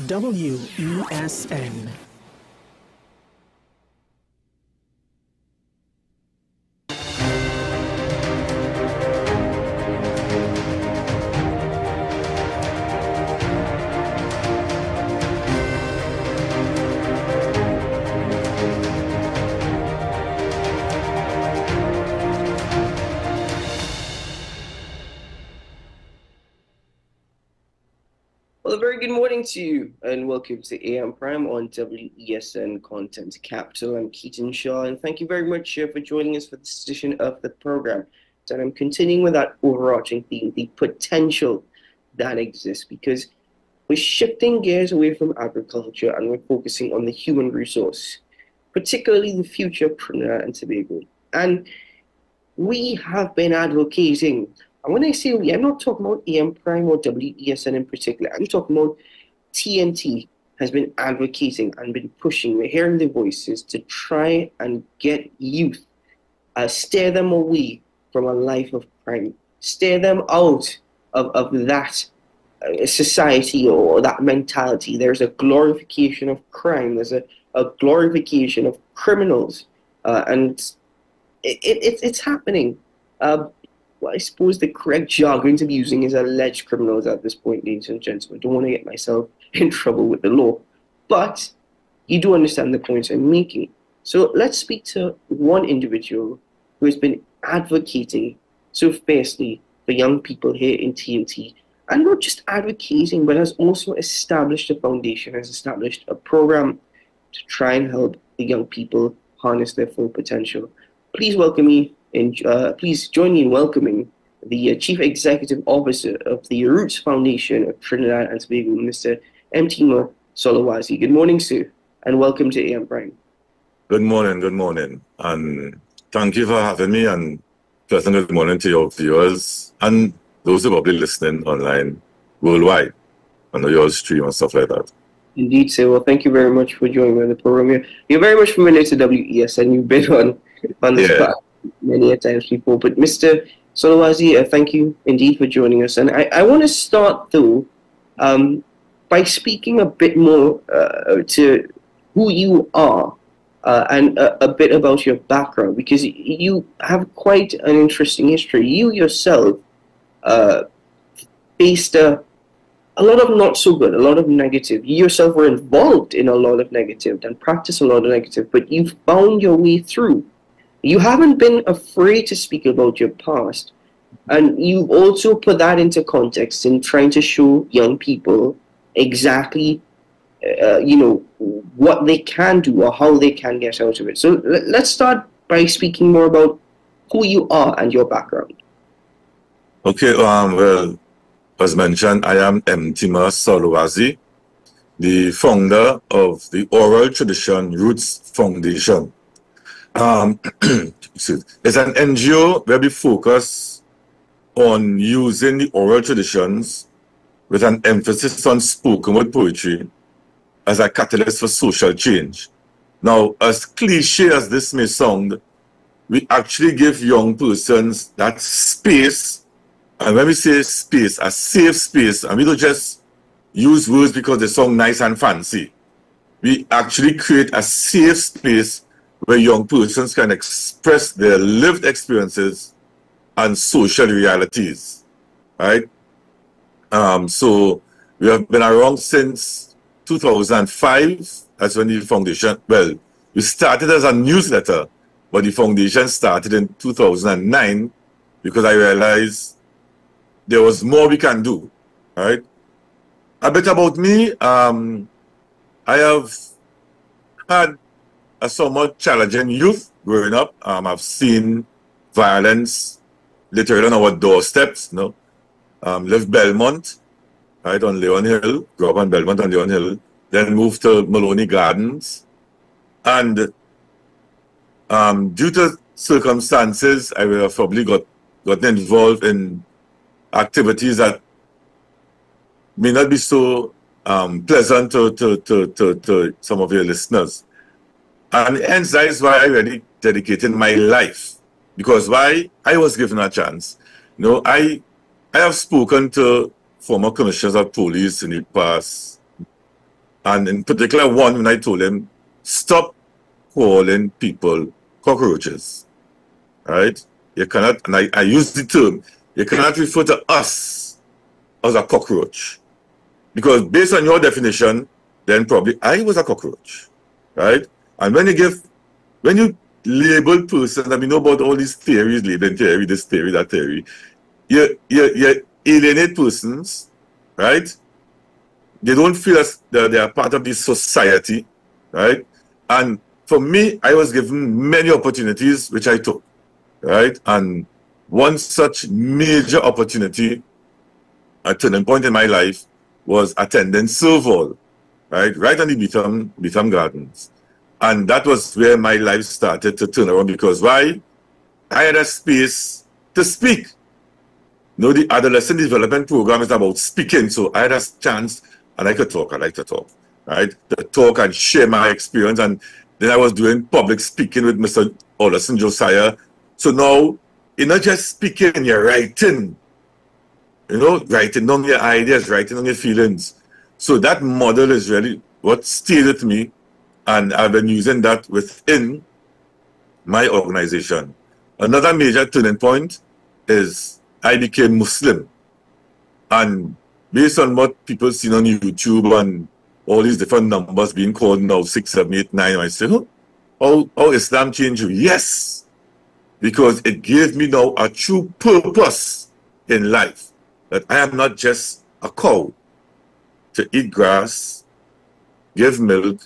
WESN. Well, a very good morning to you, and welcome to AM Prime on WESN Content Capital. I'm Ketan Shah, and thank you very much for joining us for this edition of the program. And I'm continuing with that overarching theme, the potential that exists, because we're shifting gears away from agriculture and we're focusing on the human resource, particularly the future of Trinidad and Tobago. And we have been advocating, and when I say we, I'm not talking about AM Prime or WESN in particular. I'm talking about TNT has been advocating and been pushing. We're hearing the voices to try and get youth, steer them away from a life of crime, steer them out of that society or that mentality. There's a glorification of crime. There's a glorification of criminals, and it's happening. Well, I suppose the correct jargon to be using is alleged criminals at this point, ladies and gentlemen. I don't want to get myself in trouble with the law, but you do understand the points I'm making. So let's speak to one individual who has been advocating so fiercely for young people here in TNT, and not just advocating, but has also established a foundation, has established a program to try and help the young people harness their full potential. Please welcome me. Please join me in welcoming the Chief Executive Officer of the Roots Foundation of Trinidad and Tobago, Mr. Mtima Solwazi. Good morning, sir, and welcome to AM Prime. Good morning, and thank you for having me, and pleasant good morning to your viewers and those who are probably listening online worldwide on your stream and stuff like that. Indeed, sir. Well, thank you very much for joining me on the program. You're very much familiar to WESN. You've been on the spot many a times before. But Mr. Solwazi, thank you indeed for joining us. And I want to start, though, by speaking a bit more to who you are and a bit about your background, because you have quite an interesting history. You yourself faced a lot of not so good, a lot of negative. You yourself were involved in a lot of negative and practiced a lot of negative, but you found your way through. You haven't been afraid to speak about your past, and you've also put that into context in trying to show young people exactly, what they can do or how they can get out of it. So let's start by speaking more about who you are and your background. Okay, well, as mentioned, I am Mtima Solwazi, the founder of the Oral Tradition Roots Foundation. It's an NGO where we focus on using the oral traditions with an emphasis on spoken word poetry as a catalyst for social change. Now, as cliche as this may sound, we actually give young persons that space, and when we say space, a safe space, and we don't just use words because they sound nice and fancy. We actually create a safe space where young persons can express their lived experiences and social realities, right? So we have been around since 2005. That's when the foundation, well, we started as a newsletter, but the foundation started in 2009 because I realized there was more we can do, right? A bit about me, I have had a somewhat challenging youth growing up. I've seen violence literally on our doorsteps, lived Belmont, right, on Leon Hill, grew up on Belmont on Leon Hill, then moved to Maloney Gardens. And due to circumstances, I would have probably gotten involved in activities that may not be so pleasant to some of your listeners. And hence that is why I really dedicated my life, because why I was given a chance. I have spoken to former commissioners of police in the past And in particular one, when I told him, stop calling people cockroaches, right? You cannot, and I use the term, you cannot refer to us as a cockroach. Because based on your definition, then probably I was a cockroach, right? And when you label person, I mean, know about all these theories, labeling theory, this theory, that theory, you alienate persons, right? They don't feel as they are part of this society, right? And for me, I was given many opportunities which I took, right? And one such major opportunity, a turning point in my life, was attending Serval, right on the Beetham Gardens. And that was where my life started to turn around, because why? I had a space to speak. You know, the adolescent development program is about speaking, so I had a chance, and I could talk. I like to talk, right? To talk and share my experience. And then I was doing public speaking with Mr. Alderson Josiah. So now, you're not just speaking, you're writing. You know, writing down your ideas, writing down your feelings. So that model is really what stayed with me, and I've been using that within my organization. Another major turning point is I became Muslim. And based on what people see on YouTube and all these different numbers being called now, 6, 7, 8, 9, I say, how Islam changed you? Yes, because it gave me now a true purpose in life, that I am not just a cow to eat grass, give milk,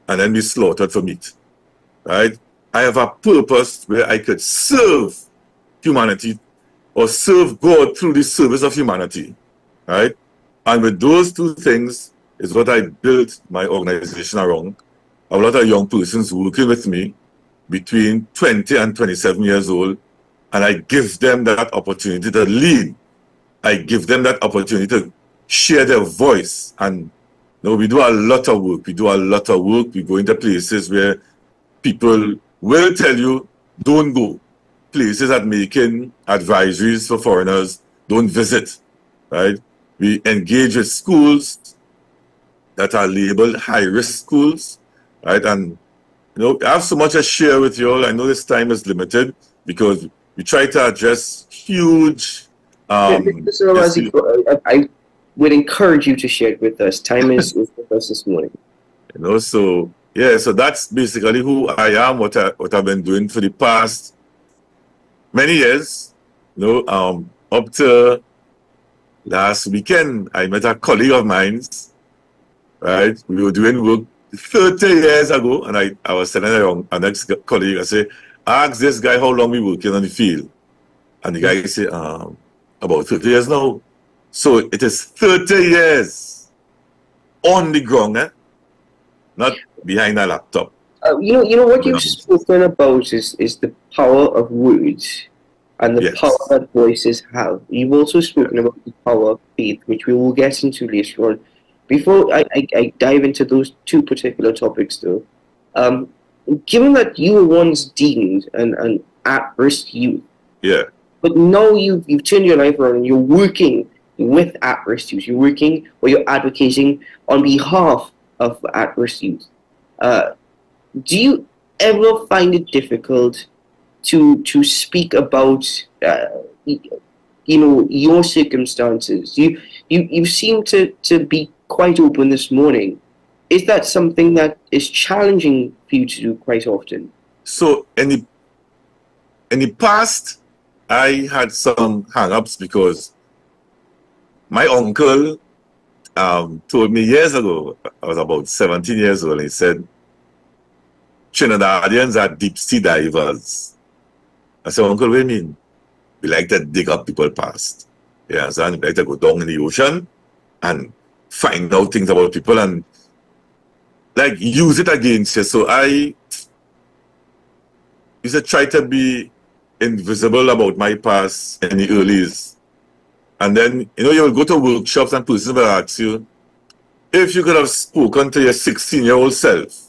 and then be slaughtered for meat, right? I have a purpose where I could serve humanity or serve God through the service of humanity, right? And with those two things is what I built my organization around. A lot of young persons working with me between 20 and 27 years old, and I give them that opportunity to lead. I give them that opportunity to share their voice. And you know, we do a lot of work. We go into places where people will tell you, don't go. Places that making advisories for foreigners, don't visit, right? We engage with schools that are labeled high-risk schools, right? And, you know, I have so much to share with you all. I know this time is limited because we try to address huge... Mr. Solwazi, I would encourage you to share it with us. Time is with us this morning. You know, so, yeah, so that's basically who I am, what I've been doing for the past many years. You know, up to last weekend, I met a colleague of mine, right? We were doing work 30 years ago, and I was telling an ex-colleague, I said, ask this guy how long we working on the field. And the guy said, about 30 years now. So it is 30 years on the ground, not behind a laptop. You know what you've spoken about is the power of words and the power that voices have. You've also spoken about the power of faith, which we will get into later on. Before I dive into those two particular topics, though, given that you were once deemed an at-risk youth, but now you've turned your life around and you're working with at-risk youth. You're working or you're advocating on behalf of at-risk youth. Do you ever find it difficult to speak about your circumstances? You seem to be quite open this morning. Is that something that is challenging for you to do quite often? So in the past, I had some hang-ups because my uncle told me years ago, I was about 17 years old, and he said, Trinidadians are deep sea divers. I said, Uncle, what do you mean? We like to dig up people's past. Yeah, so we like to go down in the ocean and find out things about people and like use it against you. So I used to try to be invisible about my past in the earlys. And then, you know, you will go to workshops and persons will ask you, if you could have spoken to your 16-year-old self,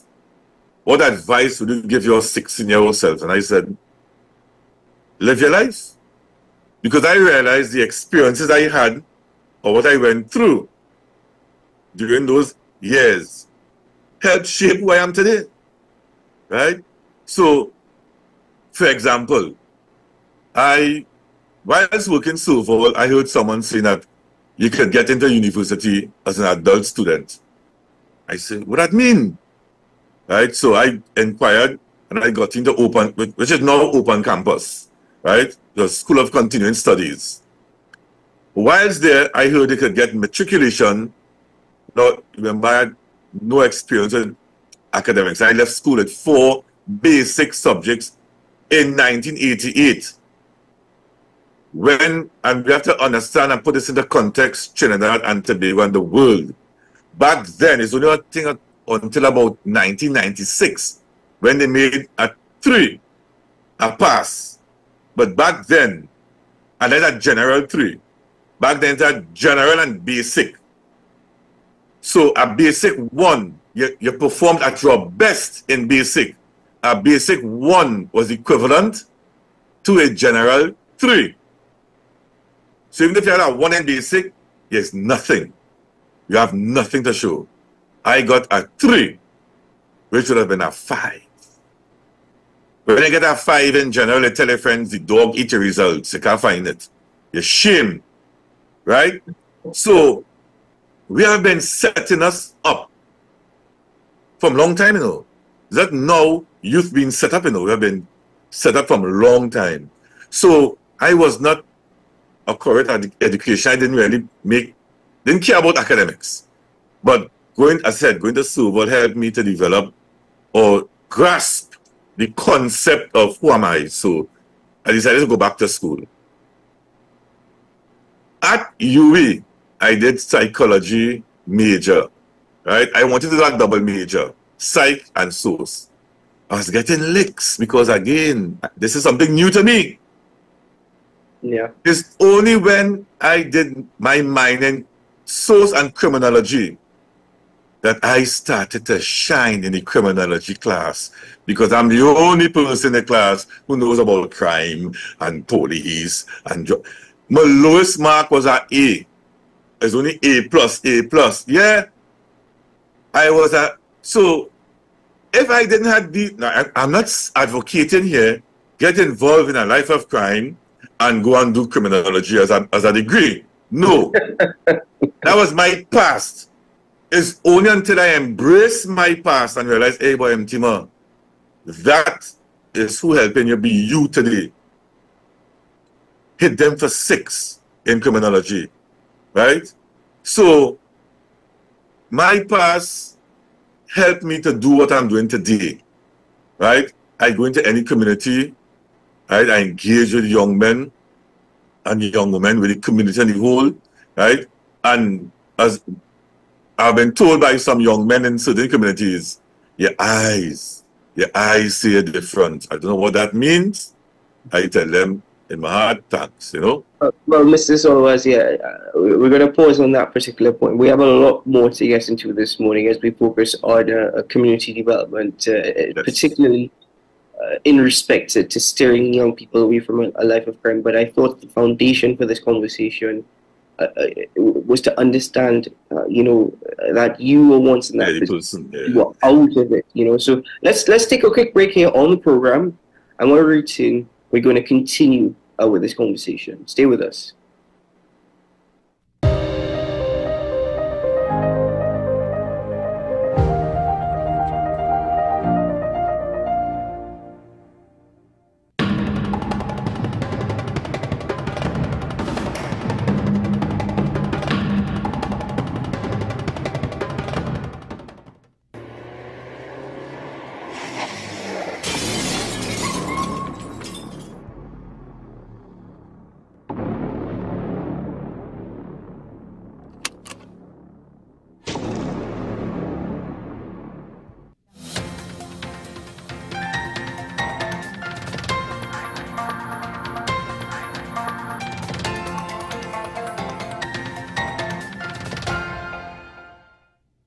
what advice would you give your 16-year-old self? And I said, live your life. Because I realized the experiences I had or what I went through during those years helped shape who I am today, right? So, for example, whilst working so far, I heard someone saying that you could get into university as an adult student. I said, what that mean? Right? So I inquired and I got into open, which is now open campus, right? The School of Continuing Studies. Whilst there, I heard they could get matriculation. Now, remember, I had no experience in academics. I left school with 4 basic subjects in 1988. And we have to understand and put this into context, Trinidad and Tobago and the world. Back then, it's only a thing until about 1996, when they made a 3, a pass. But back then, and then a general 3. Back then, it's a general and basic. So a basic 1, you performed at your best in basic. A basic 1 was equivalent to a general 3. So even if you had a 1 in basic, there's nothing. You have nothing to show. I got a 3, which would have been a 5. When you get a 5 in general, you tell your friends the dog eat your results. You can't find it. You're shame, right? So we have been setting us up from a long time, Is that now youth being set up, We have been set up from a long time. So I was not a correct education. I didn't care about academics. But going to Silver helped me to develop or grasp the concept of who am I. So I decided to go back to school. At UWI, I did psychology major, right? I wanted to do a double major, psych and source. I was getting licks because, again, this is something new to me. Yeah. It's only when I did my minor in source and criminology that I started to shine in the criminology class, because I'm the only person in the class who knows about crime and police and my lowest mark was an A. It's only A plus. Yeah. So if I didn't have I'm not advocating here, get involved in a life of crime and go and do criminology as a degree. No. That was my past. It's only until I embrace my past and realize, hey boy, Mtima, that is who helping you be you today. Hit them for 6 in criminology, right? So my past helped me to do what I'm doing today, right? I go into any community, right? I engage with young men and young women, with the community and the whole, right? And as I've been told by some young men in certain communities, your eyes see a difference. I don't know what that means. I tell them in my heart, thanks, Well, Mr. Solwazi, we're going to pause on that particular point. We have a lot more to get into this morning as we focus on community development, yes, particularly in respect to steering young people away from a life of crime. But I thought the foundation for this conversation was to understand, that you were once in that position, you were out of it, So let's take a quick break here on the program, and when we return, we're going to continue with this conversation. Stay with us.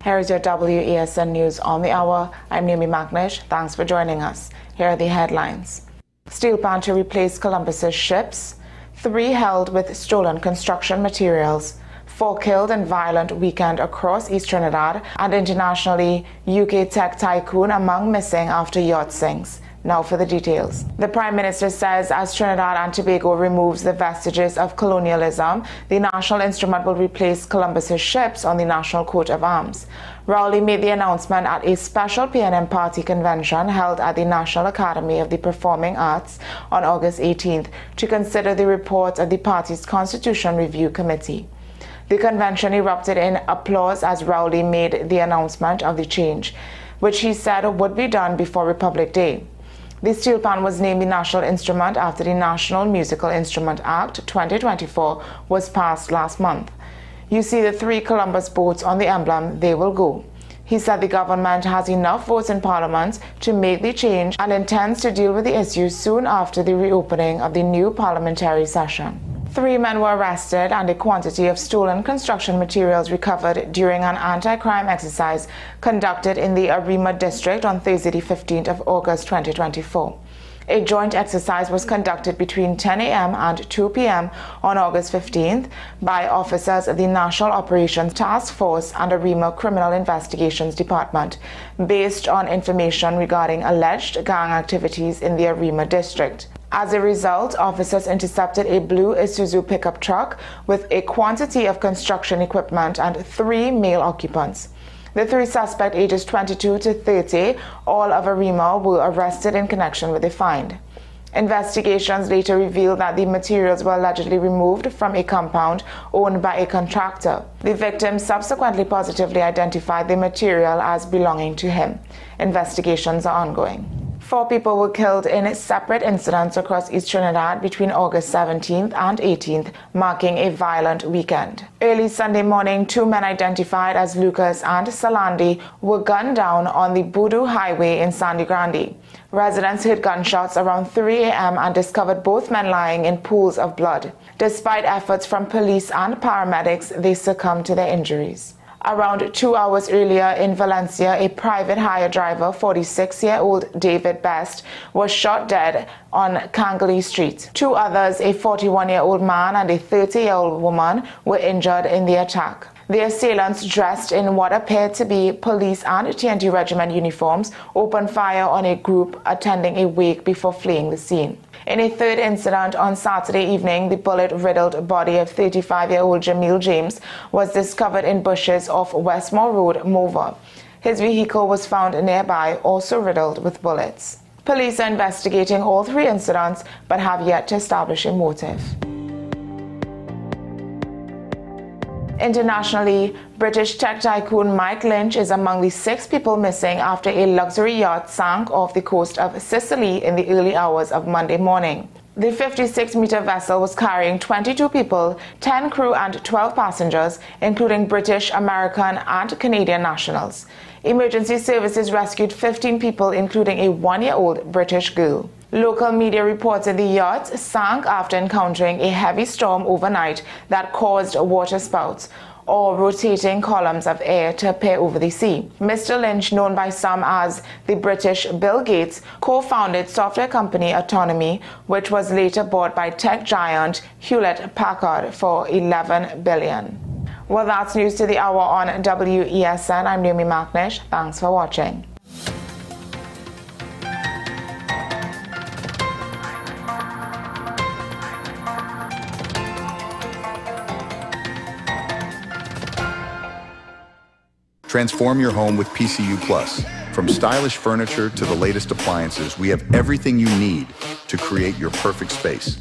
Here is your WESN News on the Hour. I'm Naomi McNish. Thanks for joining us. Here are the headlines. Steel plant to replace Columbus's ships. 3 held with stolen construction materials. 4 killed in violent weekend across East Trinidad, and internationally, UK tech tycoon among missing after yacht sinks. Now for the details. The Prime Minister says as Trinidad and Tobago removes the vestiges of colonialism, the national instrument will replace Columbus's ships on the National Coat of Arms. Rowley made the announcement at a special PNM Party convention held at the National Academy of the Performing Arts on August 18th to consider the report of the party's Constitution Review Committee. The convention erupted in applause as Rowley made the announcement of the change, which he said would be done before Republic Day. The steel pan was named the national instrument after the National Musical Instrument Act 2024 was passed last month. You see the 3 Columbus boats on the emblem, they will go. He said the government has enough votes in Parliament to make the change and intends to deal with the issue soon after the reopening of the new parliamentary session. 3 men were arrested and a quantity of stolen construction materials recovered during an anti-crime exercise conducted in the Arima district on Thursday, the 15th of August 2024. A joint exercise was conducted between 10 a.m. and 2 p.m. on August 15th by officers of the National Operations Task Force and Arima Criminal Investigations Department, based on information regarding alleged gang activities in the Arima district. As a result, officers intercepted a blue Isuzu pickup truck with a quantity of construction equipment and 3 male occupants. The 3 suspects, ages 22 to 30, all of Arima, were arrested in connection with the find. Investigations later revealed that the materials were allegedly removed from a compound owned by a contractor. The victim subsequently positively identified the material as belonging to him. Investigations are ongoing. 4 people were killed in separate incidents across East Trinidad between August 17th and 18th, marking a violent weekend. Early Sunday morning, 2 men identified as Lucas and Salandi were gunned down on the Boodoo Highway in Sandy Grande. Residents heard gunshots around 3 a.m. and discovered both men lying in pools of blood. Despite efforts from police and paramedics, they succumbed to their injuries. Around 2 hours earlier in Valencia, a private hire driver, 46-year-old David Best, was shot dead on Kangali Street. 2 others, a 41-year-old man and a 30-year-old woman, were injured in the attack. The assailants, dressed in what appeared to be police and TNT regiment uniforms, opened fire on a group attending a wake before fleeing the scene. In a third incident on Saturday evening, the bullet-riddled body of 35-year-old Jamil James was discovered in bushes off Westmore Road, Mover. His vehicle was found nearby, also riddled with bullets. Police are investigating all 3 incidents but have yet to establish a motive. Internationally, British tech tycoon Mike Lynch is among the 6 people missing after a luxury yacht sank off the coast of Sicily in the early hours of Monday morning. The 56-meter vessel was carrying 22 people, 10 crew and 12 passengers, including British, American and Canadian nationals. Emergency services rescued 15 people, including a 1-year-old British girl. Local media reported the yacht sank after encountering a heavy storm overnight that caused water spouts or rotating columns of air to appear over the sea. Mr. Lynch, known by some as the British Bill Gates, co-founded software company Autonomy, which was later bought by tech giant Hewlett-Packard for $11 billion. Well, that's news to the hour on WESN. I'm Naomi Macnish. Thanks for watching. Transform your home with PCU Plus. From stylish furniture to the latest appliances, we have everything you need to create your perfect space.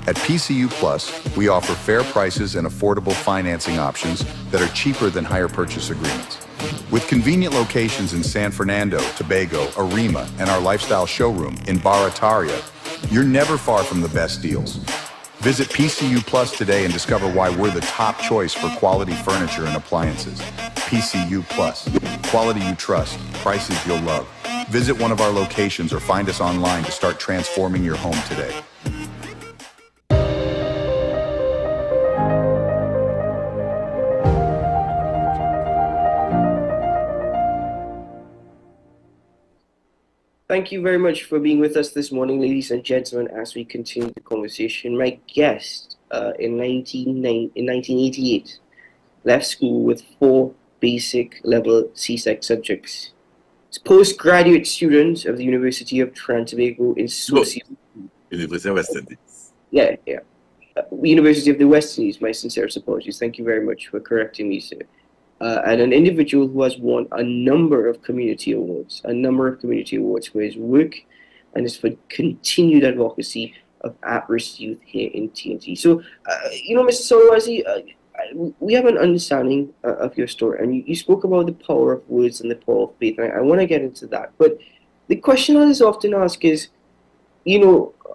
At PCU Plus, we offer fair prices and affordable financing options that are cheaper than hire purchase agreements. With convenient locations in San Fernando, Tobago, Arima, and our lifestyle showroom in Barataria, you're never far from the best deals. Visit PCU Plus today and discover why we're the top choice for quality furniture and appliances. PCU Plus. Quality you trust, prices you'll love. Visit one of our locations or find us online to start transforming your home today. Thank you very much for being with us this morning, ladies and gentlemen, as we continue the conversation. My guest in 1988 left school with 4 basic level CSEC subjects. He's postgraduate student of the University of Toronto in Sociology. University of West Indies. Yeah. University of the West Indies, my sincerest apologies. Thank you very much for correcting me, sir. And an individual who has won a number of community awards for his work and his for continued advocacy of at-risk youth here in TNT. So, Mr. Solwazi, we have an understanding of your story, and you spoke about the power of words and the power of faith, and I want to get into that. But the question that is often asked is,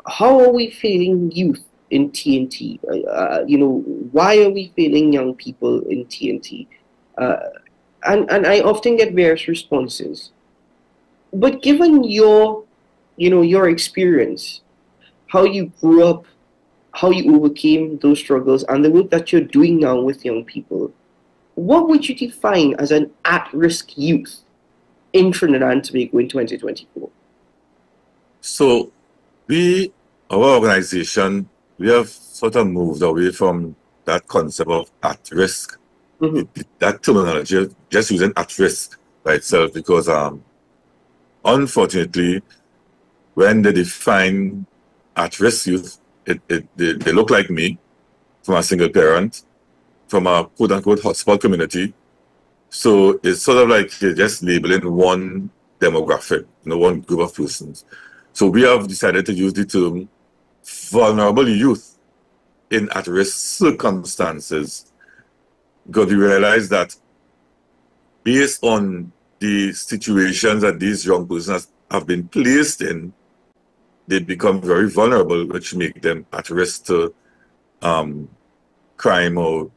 how are we failing youth in TNT? Why are we failing young people in TNT? And I often get various responses. But given your experience, how you grew up, how you overcame those struggles, and the work that you're doing now with young people, what would you define as an at-risk youth in Trinidad and Tobago in 2024? So our organization, we have sort of moved away from that concept of at-risk. That terminology, just using at-risk by itself, because unfortunately, when they define at-risk youth, they look like me, from a single parent, from a quote-unquote hotspot community. So it's sort of like you're just labeling one demographic, one group of persons. So we have decided to use the term vulnerable youth in at-risk circumstances, because we realize that based on the situations that these young persons have been placed in, they become very vulnerable, which make them at risk to crime or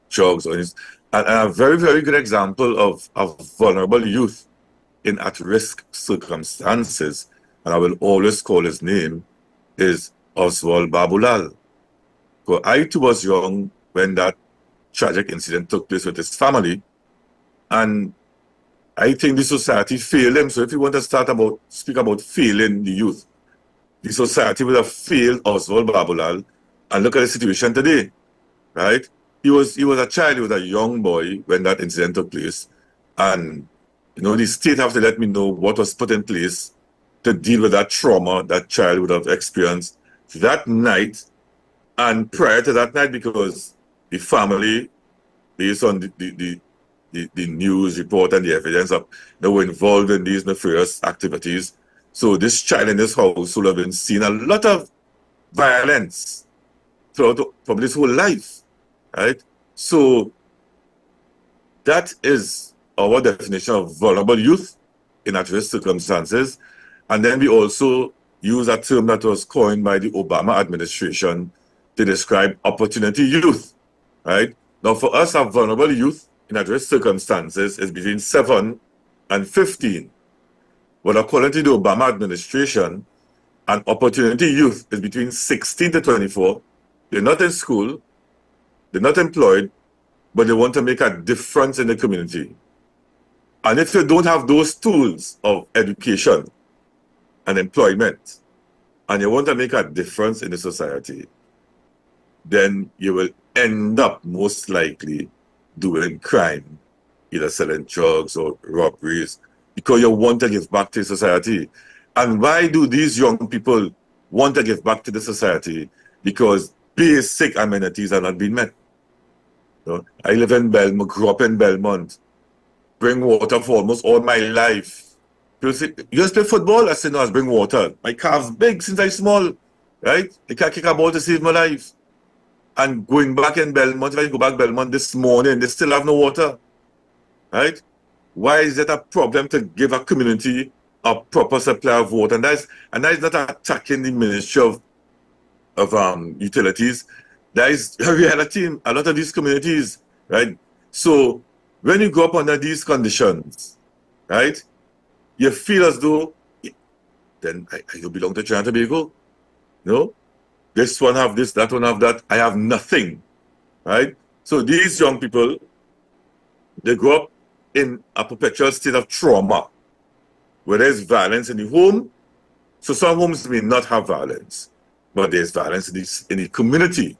drugs. And a very, very good example of vulnerable youth in at-risk circumstances, and I will always call his name, is Oswald Babulal. So I too was young when that tragic incident took place with his family, and I think the society failed him. So if you want to speak about failing the youth, the society would have failed Oswald Babulal, and look at the situation today, right? He was a child, he was a young boy when that incident took place, and the state have to let me know what was put in place to deal with that trauma that child would have experienced that night and prior to that night, because the family, based on the news report and the evidence, they were involved in these nefarious activities. So this child in this house would have been seeing a lot of violence throughout probably his whole life, right? So that is our definition of vulnerable youth in at-risk circumstances. And then we also use a term that was coined by the Obama administration to describe opportunity youth, right? Now, for us, our vulnerable youth in at-risk circumstances is between 7 and 15. But according to the Obama administration, an opportunity youth is between 16 to 24. They're not in school, they're not employed, but they want to make a difference in the community. And if you don't have those tools of education and employment, and you want to make a difference in the society, then you will end up most likely doing crime, either selling drugs or robberies, because you want to give back to society. And why do these young people want to give back to the society? Because basic amenities are not being met. I live in Belmont, grew up in Belmont, bring water for almost all my life. People say, you just play football? I say, no, I bring water. My calf's big since I'm small, right? I can't kick a ball to save my life. And going back in Belmont, if I go back Belmont this morning, they still have no water, right? Why is that a problem to give a community a proper supply of water? And that is not attacking the Ministry of Utilities. That is a reality in a lot of these communities, right? So when you grow up under these conditions, right, you feel as though, then I belong to Trinidad and Tobago. No? This one have this, that one have that. I have nothing, right? So these young people, they grow up in a perpetual state of trauma, where there's violence in the home. So some homes may not have violence, but there's violence in the community.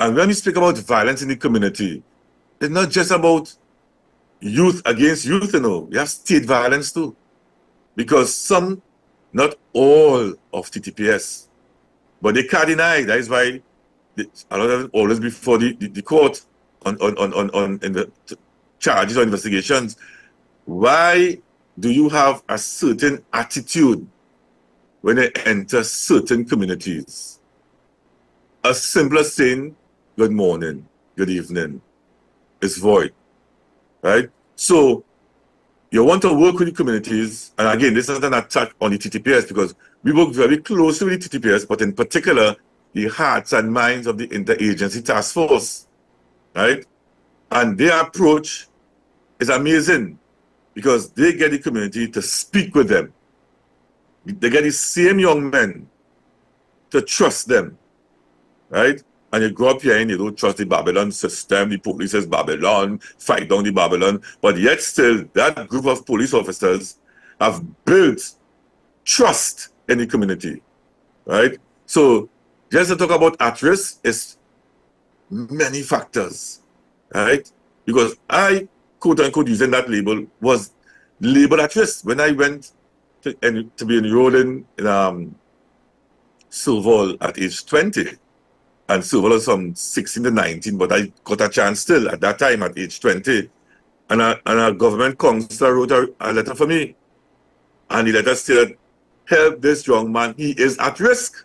And when we speak about violence in the community, it's not just about youth against youth, you know. You have state violence too. Because some, not all of TTPS, but they can't deny. That is why a lot of it always before the court on in the charges or investigations. Why do you have a certain attitude when they enter certain communities? As simple as saying good morning, good evening is void, right? So you want to work with the communities, and again, this is not an attack on the TTPS because we work very closely with the TTPS, but in particular, the hearts and minds of the interagency task force, right? And their approach is amazing because they get the community to speak with them. They get the same young men to trust them, right? And you grow up here and you don't trust the Babylon system, the police is Babylon, fight down the Babylon, but yet still that group of police officers have built trust in the community, right? So just to talk about at risk is many factors, right? Because I, quote unquote, using that label, was labeled at risk when I went to be enrolled in Silval at age 20. And Silval was from 16 to 19, but I got a chance still at that time at age 20. And a government counselor wrote a letter for me. And the letter said, help this young man, he is at risk.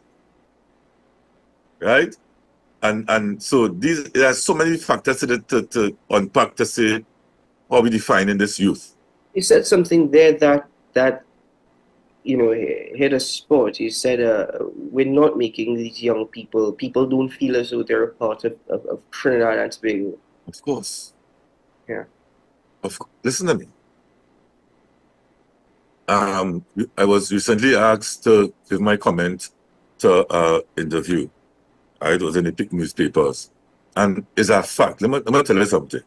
Right? And so there are so many factors to unpack to say how we define this youth. You said something there that you know, hit a spot. You said we're not making these young people don't feel as though they're a part of Trinidad and Tobago. Of course. Yeah. Listen to me. I was recently asked to give my comment to an interview. It was in the newspapers. And it's a fact. Let me tell you something.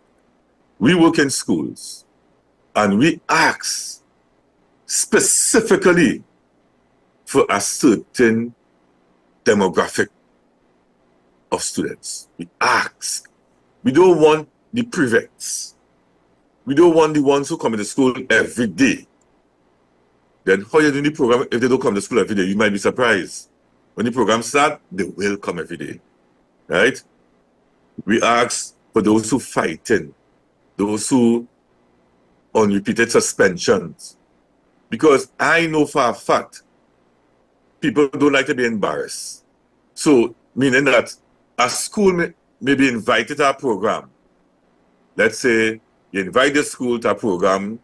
We work in schools and we ask specifically for a certain demographic of students. We ask. We don't want the prefects. We don't want the ones who come into school every day. Then how you doing the program if they don't come to school every day? You might be surprised. When the program starts, they will come every day. Right? We ask for those who fighting, those who on repeated suspensions. Because I know for a fact, people don't like to be embarrassed. So, meaning that a school may be invited to a program. Let's say you invite the school to a program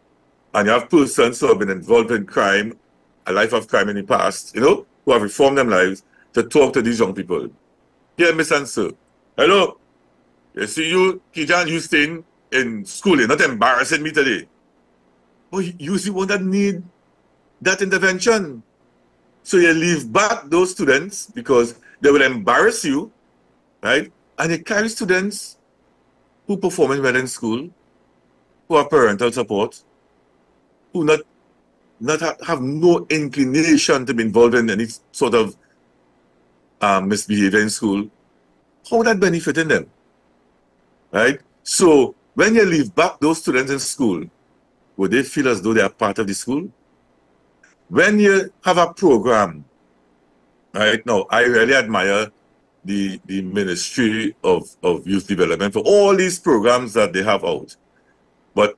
and you have persons who have been involved in crime, a life of crime in the past, you know, who have reformed their lives, to talk to these young people. Here, Miss and Sir. Hello. You see you, Ketan, you staying in school. You're not embarrassing me today. Oh, you see one that need that intervention. So you leave back those students because they will embarrass you, right? And you carry students who perform well in school, who have parental support, who have no inclination to be involved in any sort of misbehavior in school. How would that benefit in them, right? So when you leave back those students in school, would they feel as though they are part of the school? When you have a program, right now, I really admire the Ministry of Youth Development for all these programs that they have out. But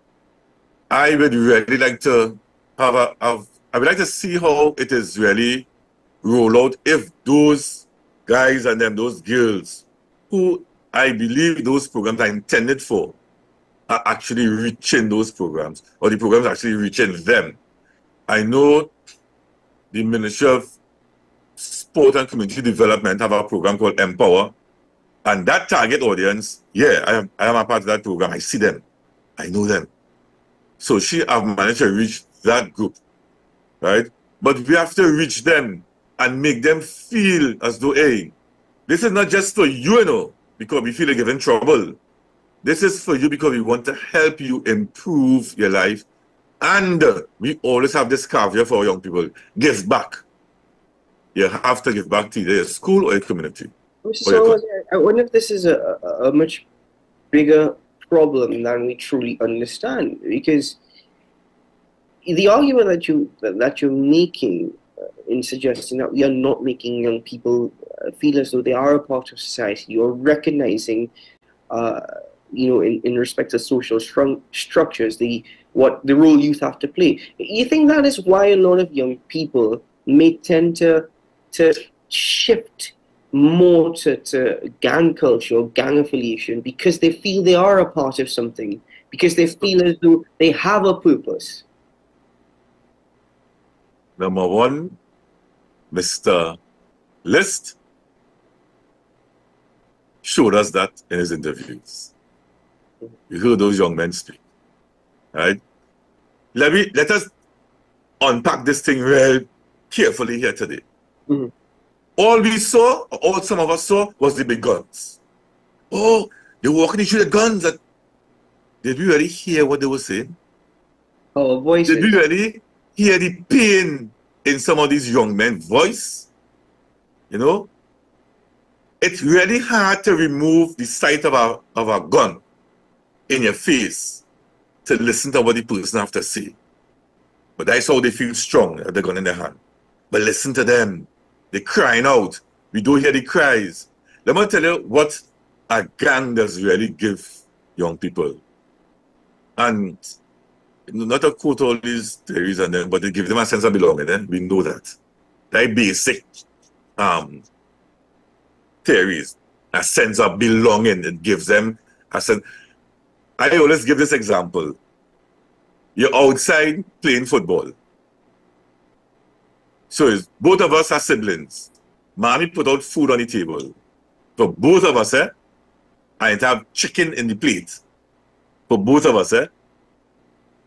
I would really like to I would like to see how it is really rolled out if those guys and those girls who I believe those programs are intended for are actually reaching those programs, or the programs are actually reaching them. I know the Ministry of Sport and Community Development have a program called Empower, and that target audience, yeah, I am a part of that program. I see them, I know them. So she have managed to reach that group, right? But we have to reach them and make them feel as though, hey, this is not just for you, you know, because we feel like you're in trouble. This is for you because we want to help you improve your life. And we always have this caveat for our young people: give back. You have to give back to either your school or your community. So I wonder if this is a much bigger problem than we truly understand. Because the argument that you're making in suggesting that we are not making young people feel as though they are a part of society, you're recognizing, in respect to social structures, the role youth have to play. You think that is why a lot of young people may tend to shift more to gang culture or gang affiliation, because they feel they are a part of something, because they feel as though they have a purpose? Number one, Mr. List showed us that in his interviews. You heard those young men speak, right? Let us unpack this thing real carefully here today. Mm-hmm. All we saw, all some of us saw, was the big guns. Oh, they were walking into the guns. Did we really hear what they were saying? Our voices. Did we really hear the pain in some of these young men's voice? You know, it's really hard to remove the sight of a gun in your face to listen to what the person have to say. But that's how they feel strong, have the gun in their hand. But listen to them. They're crying out. We don't hear the cries. Let me tell you what a gang does really give young people. And not to quote all these theories and then, but they give them a sense of belonging. Eh? We know that. That basic theories, a sense of belonging. It gives them a sense. I always give this example. You're outside playing football. So both of us are siblings. Mommy put out food on the table. For both of us, and have chicken in the plate. For both of us,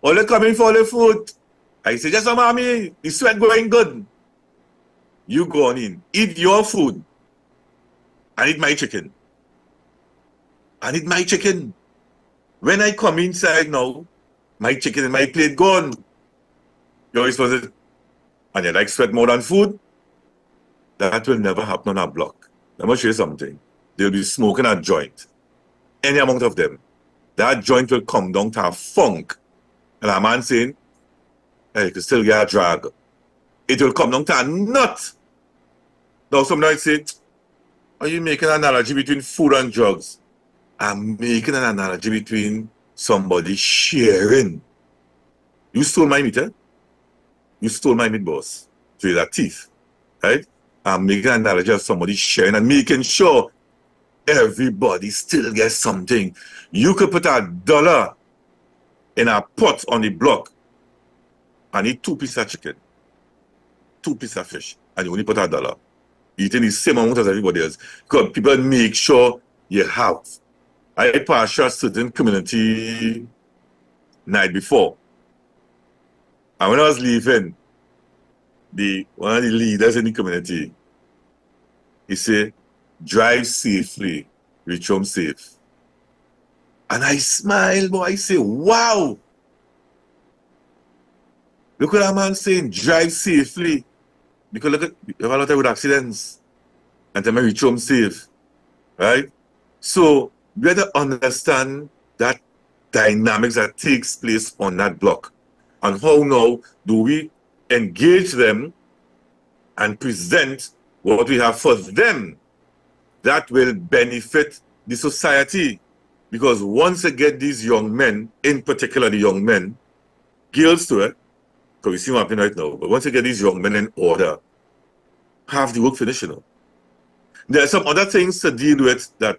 all they coming for the food. I say, just mommy, the sweat going good. You go on in. Eat your food. I eat my chicken. I eat my chicken. When I come inside now, my chicken and my plate gone. You're responsible. And you like sweat more than food? That will never happen on our block. Let me show you something. They'll be smoking a joint. Any amount of them. That joint will come down to a funk. And a man saying, hey, you can still get a drag. It will come down to a nut. Now somebody might say, are you making an analogy between food and drugs? I'm making an analogy between somebody sharing. You stole my meat, eh? You stole my meat, boss. So you're a thief, right? I'm making an analogy of somebody sharing and making sure everybody still gets something. You could put $1 in a pot on the block and eat 2 pieces of chicken, 2 pieces of fish, and you only put $1. Eating the same amount as everybody else. Because people make sure you have. I passed a certain community night before. And when I was leaving, one of the leaders in the community, he said, drive safely, reach home safe. And I smile, boy. I say, wow. Look what that man saying, drive safely. Because look at, you have a lot of accidents. And then reach home safe. Right? So, we have to understand that dynamics that takes place on that block. And how now do we engage them and present what we have for them that will benefit the society. Because once you get these young men, in particular the young men, girls to it, because we see what happening right now, but once you get these young men in order, half the work finished, you know. There are some other things to deal with that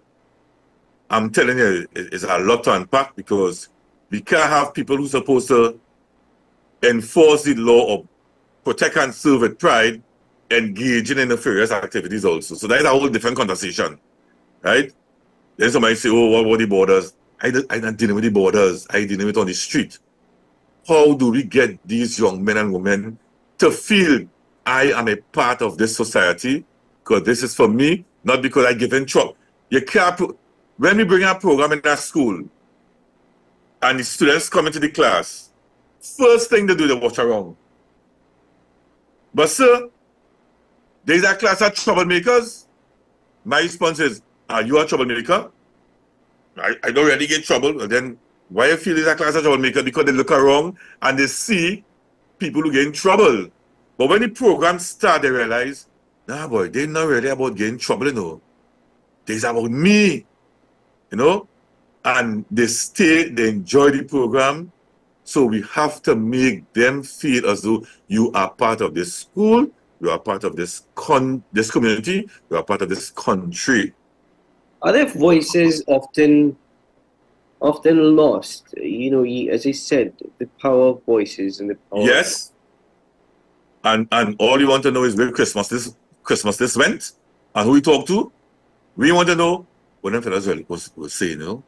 I'm telling you is a lot to unpack, because we can't have people who are supposed to enforce the law or protect and serve with pride engaging in nefarious activities also. So that is a whole different conversation, right? Then somebody say, oh, what about the borders? I'm not dealing with the borders. I'm dealing with it on the street. How do we get these young men and women to feel I am a part of this society? Because this is for me, not because I give in trouble. You can't when we bring a program in our school and the students come into the class, first thing they do, they watch around. But sir, there's a class of troublemakers. My response is, are you a troublemaker? I don't really get trouble. And then why I feel is a class of troublemaker? Because they look around and they see people who get in trouble. But when the program start, they realize, nah, boy, they're not really about getting trouble, you know. It's about me, you know. And they stay, they enjoy the program. So we have to make them feel as though you are part of this school, you are part of this community, you are part of this country. Are their voices often lost? You know, as I said, the power of voices and the power. Yes. And all you want to know is where Christmas this went and who we talked to. We want to know what them fellas really was saying, you know.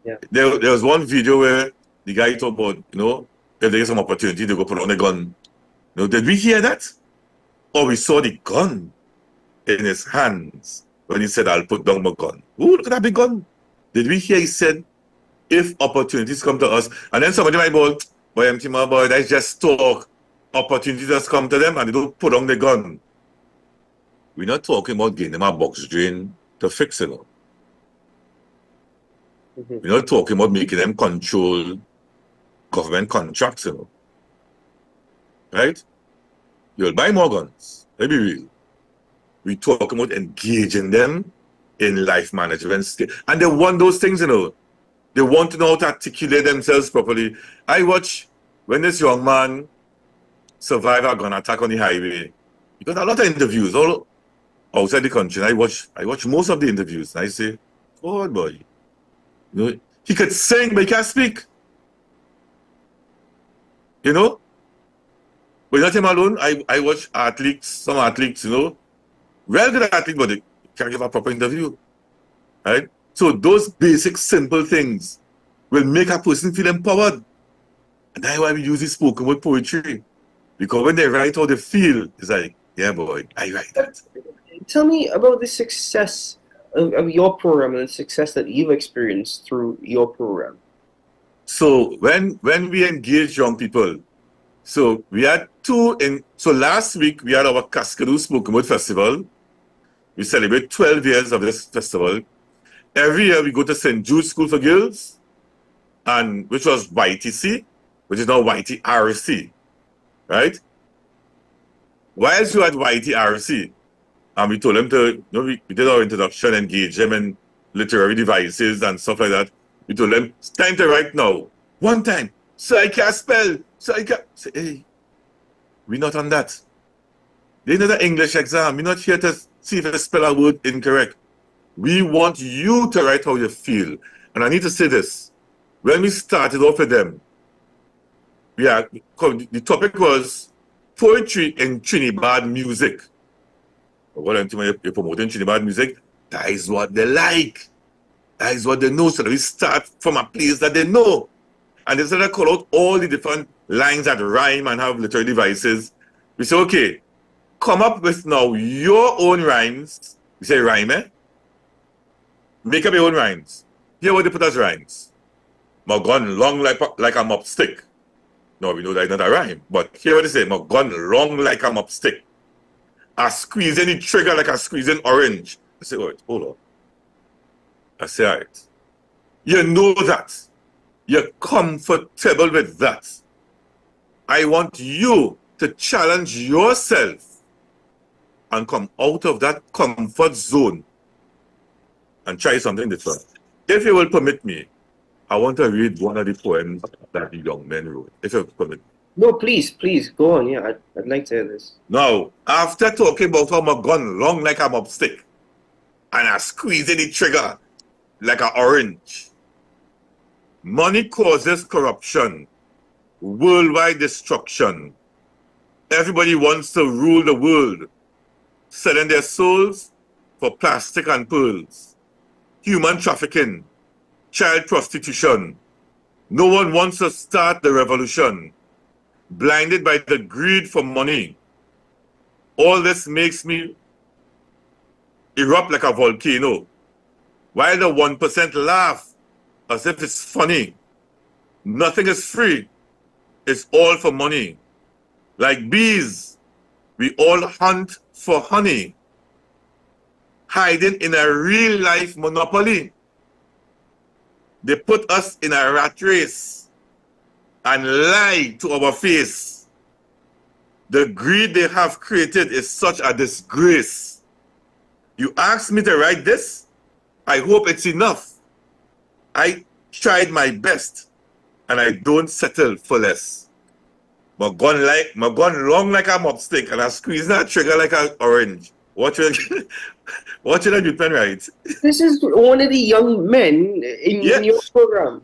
Yeah. There was one video where the guy talked about, you know, if there is some opportunity to go put on a gun. You know, did we hear that? Or we saw the gun in his hands when he said, I'll put down my gun. Ooh, look at that big gun. Did we hear he said, if opportunities come to us, and then somebody might go, boy, Mtima, boy, that's just talk. Opportunities just come to them and they don't put on the gun. We're not talking about getting them a box drain to fix it. We're not talking about making them control government contracts, you know. Right? You'll buy more guns. Let me be real. We're talking about engaging them in life management. And they want those things, you know. They want to know how to articulate themselves properly. I watch when this young man survived a gun attack on the highway. He got a lot of interviews all outside the country. And I watch most of the interviews. And I say, oh boy. You know, he could sing, but he can't speak. You know? But not him alone. I watch athletes, some athletes, you know, well good athletes, but they can't give a proper interview. Right? So those basic, simple things will make a person feel empowered. And that's why we use this spoken word poetry. Because when they write how they feel, it's like, yeah, boy, I write that. Tell me about the success of your program and the success that you've experienced through your program. So when we engage young people, so we had so last week we had our Cascadoo Spoken Word Festival. We celebrate 12 years of this festival. Every year we go to St. Jude's School for Girls, and which was YTC, which is now YTRC, right? Whilst you at YTRC, and we told them to, you know, we did our introduction, engage them in literary devices and stuff like that. We told them, it's time to write now. One time, so I can't spell, so I can't. Say, hey, we're not on that. They know the English exam. We're not here to see if I spell a word incorrect. We want you to write how you feel. And I need to say this. When we started off with them, the topic was poetry in Trinidad music. Well, you're promoting Trinidad music. That is what they like. That is what they know. So we start from a place that they know. And instead of call out all the different lines that rhyme and have literary devices, we say, okay, come up with now your own rhymes. We say rhyme, eh? Make up your own rhymes. Here what they put as rhymes. My gun long like a mop stick. No, we know that's not a rhyme. But here what they say, my gun long like a mop stick. I squeeze any trigger like I squeezing orange. I say, all right, hold on. I say, all right. You know that. You're comfortable with that. I want you to challenge yourself and come out of that comfort zone and try something different. If you will permit me, I want to read one of the poems that the young men wrote. If you will permit me. No, please, go on. Yeah, I'd like to hear this. Now, after talking about how my gun long like a mop stick and I squeeze the trigger like an orange, money causes corruption, worldwide destruction. Everybody wants to rule the world, selling their souls for plastic and pearls, human trafficking, child prostitution. No one wants to start the revolution, blinded by the greed for money. All this makes me erupt like a volcano, while the 1% laugh as if it's funny. Nothing is free. It's all for money. Like bees, we all hunt for honey, hiding in a real-life monopoly. They put us in a rat race and lie to our face. The greed they have created is such a disgrace. You asked me to write this? I hope it's enough. I tried my best, and I don't settle for less. My gun long like a mopstick, and I squeeze that trigger like an orange. Watch it, watch it, you pen right. This is one of the young men in your program.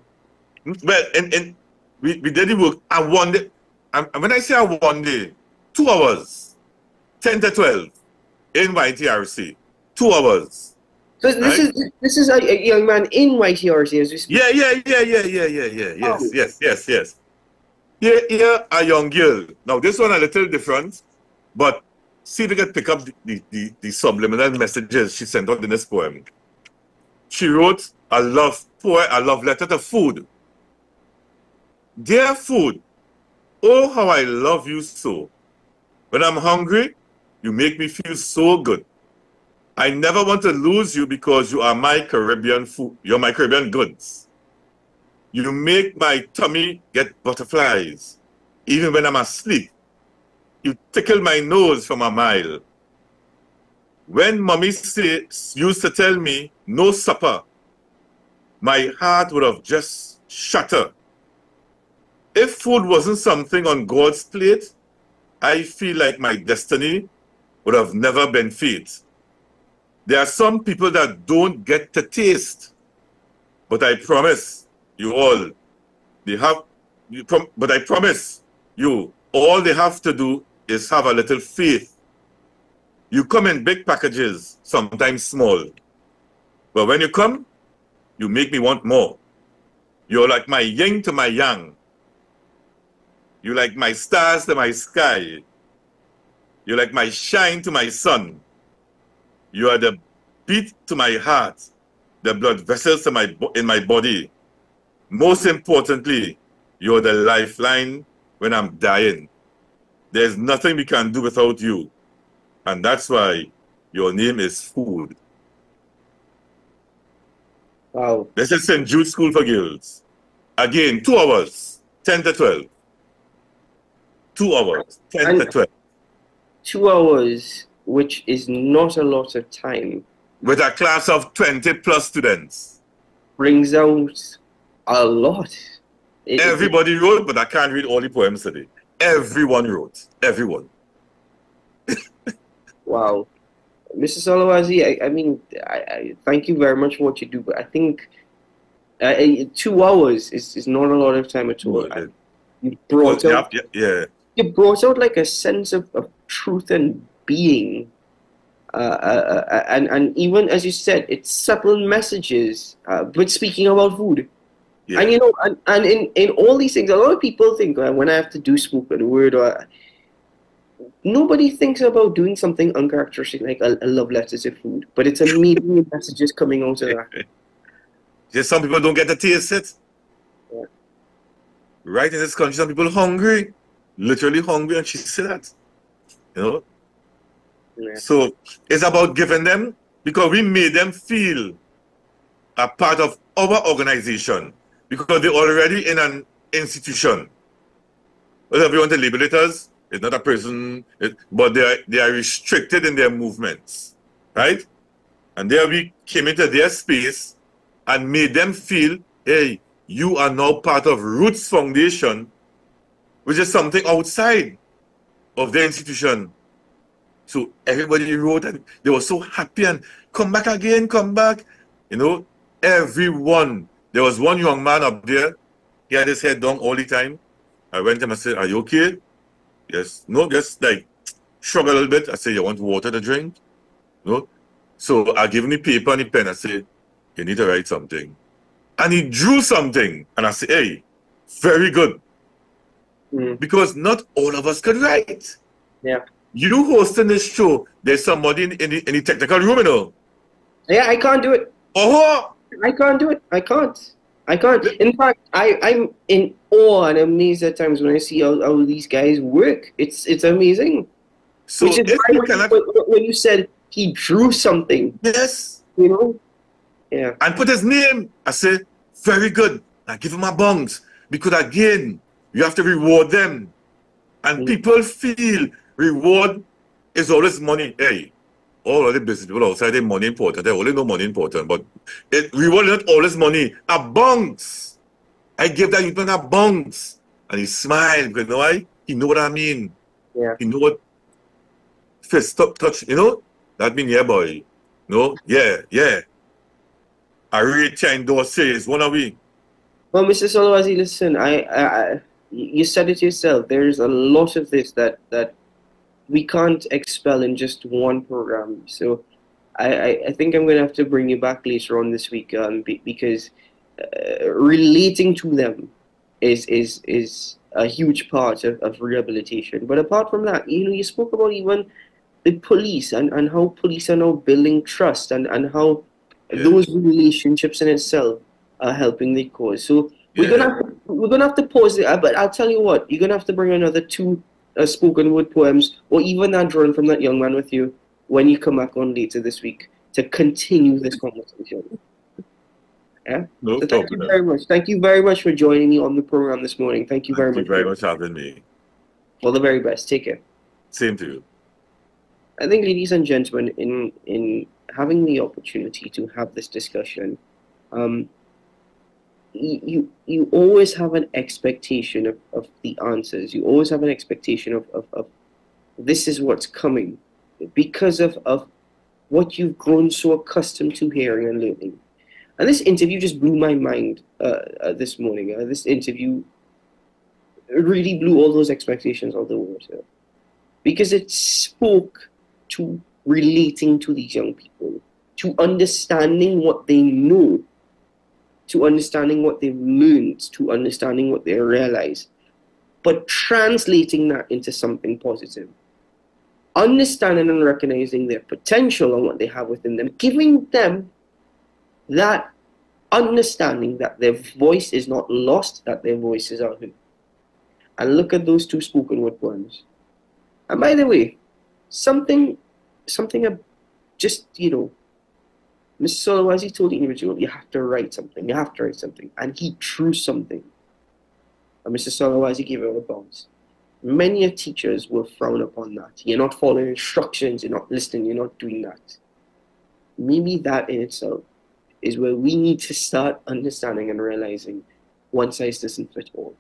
Well, and we did the work, and one day, and when I say a one day, 2 hours, 10 to 12, in YTRC, 2 hours. So this is a young man in YTRC as we speak. Yes. Here a young girl. Now this one a little different, but see if you can pick up the subliminal messages she sent out in this poem. She wrote a love letter to food. Dear food, oh how I love you so. When I'm hungry, you make me feel so good. I never want to lose you because you are my Caribbean food. You're my Caribbean goods. You make my tummy get butterflies. Even when I'm asleep, you tickle my nose from a mile. When mommy used to tell me, no supper, my heart would have just shattered. If food wasn't something on God's plate, I feel like my destiny would have never been fate. There are some people that don't get to taste, but I promise you all, but I promise you, all they have to do is have a little faith. You come in big packages, sometimes small, but when you come, you make me want more. You're like my yin to my yang. You're like my stars to my sky. You're like my shine to my sun. You are the beat to my heart, the blood vessels to in my body. Most importantly, you're the lifeline when I'm dying. There's nothing we can do without you. And that's why your name is food. Wow. This is St. Jude School for Girls. Again, 2 hours, 10 to 12. 2 hours, 10 to 12. 2 hours, which is not a lot of time. With a class of 20 plus students. Brings out a lot. Everybody wrote, but I can't read all the poems today. Everyone wrote. Everyone. Wow. Mr. Solwazi, I mean, I thank you very much for what you do, but I think 2 hours is not a lot of time at all. You brought out, you brought out like a sense of truth and being. And even as you said, it's subtle messages, but speaking about food. Yeah. And you know, and in all these things, a lot of people think when I have to do spoken word, or nobody thinks about doing something uncharacteristic like a love letter to food, but it's amazing messages coming out of that. Just some people don't get to taste it. Yeah. Right in this country, some people hungry, literally hungry, and she said that, you know. Yeah. So it's about giving them, because we made them feel a part of our organization, because they're already in an institution. Whatever you want to label it as, it's not a person, but they are restricted in their movements, right? And there we came into their space and made them feel, hey, you are now part of Roots Foundation, which is something outside of the institution. So everybody wrote and they were so happy and come back again, come back. You know, everyone. There was one young man up there. He had his head down all the time. I went to him and said, are you okay? Yes. No, just like shrug a little bit. I said, you want water to drink? No. So I gave him the paper and the pen. I said, you need to write something. And he drew something. And I said, hey, very good. Because not all of us could write. Yeah. You hosting this show, there's somebody in the technical room, you know. Yeah, I can't do it. Oh! I can't do it. I can't. In fact, I'm in awe and amazed at times when I see how these guys work. It's amazing. So which is why when you said he drew something. Yes. You know? Yeah. And put his name. I said, Very good. I give them a bounce. Because again, you have to reward them. And people feel reward is always money. Hey, all of the business people outside they money important. They only know money important. But reward is not always money. A bounce. I give that youth man a bounce. And he smiled. Because you know why? He know what I mean. Yeah. He know what fist touch, you know? That mean, yeah, boy. No? Yeah. I really trying to say is one of we. Well, Mr. Solwazi, listen, you said it yourself. There's a lot of this that we can't expel in just one program. So I think I'm going to have to bring you back later on this week because relating to them is a huge part of rehabilitation. But apart from that, you spoke about even the police and how police are now building trust and how those relationships in itself are helping the cause. So we're gonna have to pause it. But I'll tell you what, you're gonna have to bring another 2 spoken word poems or even that drawing from that young man with you when you come back on later this week to continue this conversation. Yeah. No so problem. Thank you very much. Thank you very much for joining me on the program this morning. Thank you very much. Thank you very much for having me. All the very best. Take care. Same to you. I think, ladies and gentlemen, in having the opportunity to have this discussion, you always have an expectation of the answers. You always have an expectation of this is what's coming because of what you've grown so accustomed to hearing and learning. And this interview just blew my mind this morning. This interview really blew all those expectations out the water because it spoke to relating to these young people, to understanding what they know, to understanding what they've learned, to understanding what they realize, but translating that into something positive. Understanding and recognizing their potential and what they have within them, giving them that understanding that their voice is not lost, that their voices are heard. And look at those 2 spoken word poems. And by the way, something just, Mr. Solwazi told the individual, you have to write something. And he drew something. And Mr. Solwazi gave him a bounce. Many teachers will frown upon that. You're not following instructions, you're not listening, you're not doing that. Maybe that in itself is where we need to start understanding and realizing one size doesn't fit all.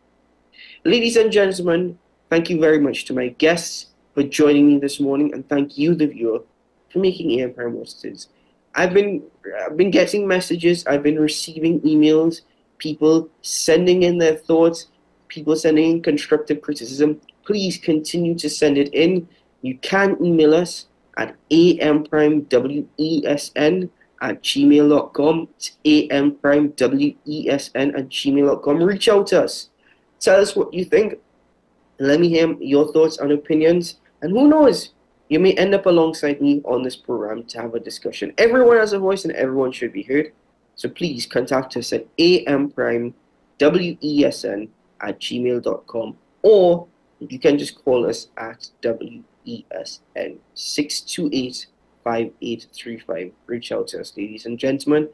Ladies and gentlemen, thank you very much to my guests for joining me this morning, and thank you, the viewer, for making AM Prime what it is. I've been getting messages, I've been receiving emails, people sending in their thoughts, people sending in constructive criticism. Please continue to send it in. You can email us at amprimewesen@gmail.com. It's amprimewesen@gmail.com. Reach out to us. Tell us what you think. Let me hear your thoughts and opinions. And who knows, you may end up alongside me on this program to have a discussion. Everyone has a voice and everyone should be heard. So please contact us at amprimewesen@gmail.com, or you can just call us at WESN 628-5835. Reach out to us, ladies and gentlemen.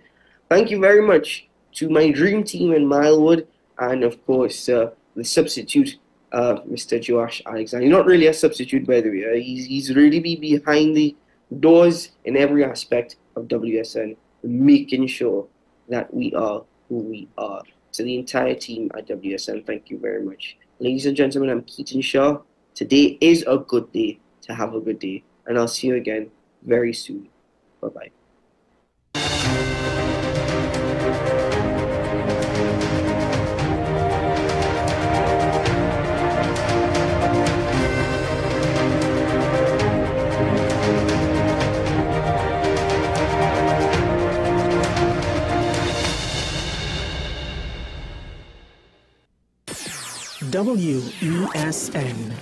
Thank you very much to my dream team in Milewood, and of course the substitute, Mr. Joash Alexander. Not really a substitute, by the way. He's really behind the doors in every aspect of WSN, making sure that we are who we are. To the entire team at WSN, thank you very much. Ladies and gentlemen, I'm Ketan Shah. Today is a good day to have a good day, and I'll see you again very soon. Bye-bye. WESN